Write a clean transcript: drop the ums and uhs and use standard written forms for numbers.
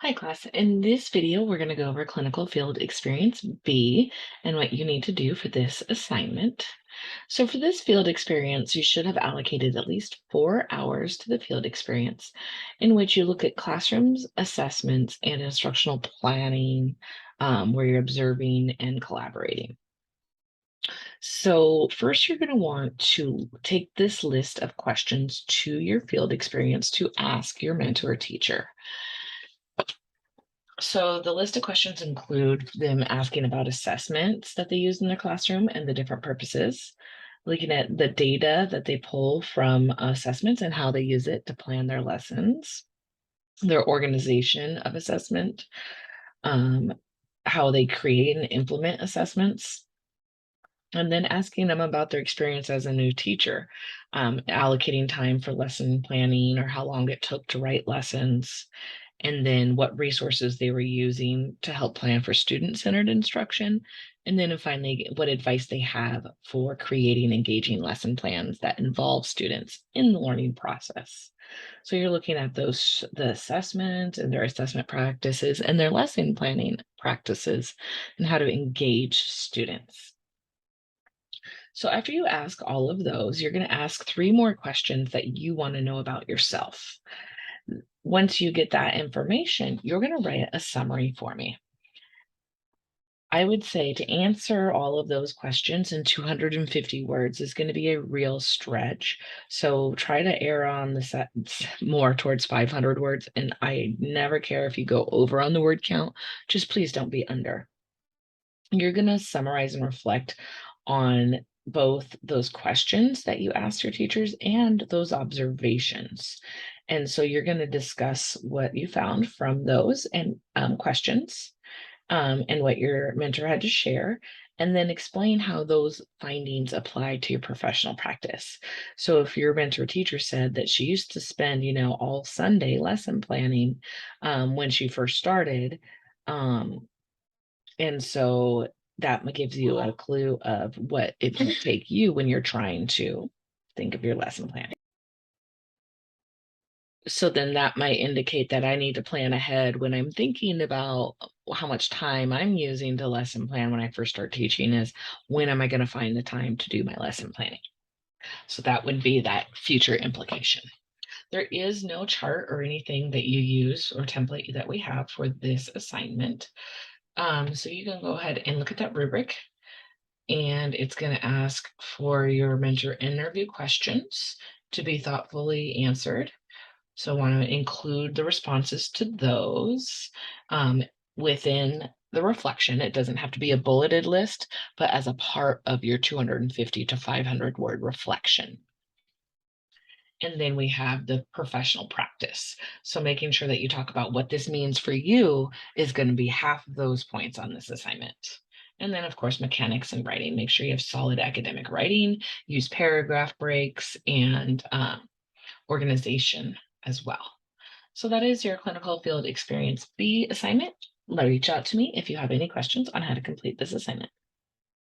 Hi class, in this video we're going to go over clinical field experience B and what you need to do for this assignment. So for this field experience, you should have allocated at least 4 hours to the field experience in which you look at classrooms, assessments, and instructional planning, where you're observing and collaborating. So first you're going to want to take this list of questions to your field experience to ask your mentor teacher. So the list of questions include them asking about assessments that they use in their classroom and the different purposes, looking at the data that they pull from assessments and how they use it to plan their lessons, their organization of assessment, um, how they create and implement assessments, and then asking them about their experience as a new teacher, allocating time for lesson planning or how long it took to write lessons, and then what resources they were using to help plan for student-centered instruction, and then finally, what advice they have for creating engaging lesson plans that involve students in the learning process. So you're looking at the assessment and their assessment practices and their lesson planning practices and how to engage students. So after you ask all of those, you're going to ask three more questions that you want to know about yourself. Once you get that information, you're going to write a summary for me. I would say to answer all of those questions in 250 words is going to be a real stretch. So try to err on the more towards 500 words. And I never care if you go over on the word count, just please don't be under. You're going to summarize and reflect on both those questions that you asked your teachers and those observations. And so you're going to discuss what you found from those and questions, and what your mentor had to share, and then explain how those findings apply to your professional practice. So if your mentor teacher said that she used to spend, all Sunday lesson planning when she first started, um, and so that gives you a clue of what it might take you when you're trying to think of your lesson planning. So then that might indicate that I need to plan ahead when I'm thinking about how much time I'm using to lesson plan when I first start teaching is when am I going to find the time to do my lesson planning? So that would be that future implication. There is no chart or anything that you use or template that we have for this assignment. So you can go ahead and look at that rubric, and it's going to ask for your mentor interview questions to be thoughtfully answered. So I want to include the responses to those within the reflection. It doesn't have to be a bulleted list, but as a part of your 250 to 500 word reflection. And then we have the professional practice. So making sure that you talk about what this means for you is going to be half of those points on this assignment. And then, of course, mechanics and writing. Make sure you have solid academic writing, use paragraph breaks, and organization as well. So that is your clinical field experience B assignment. Reach out to me if you have any questions on how to complete this assignment.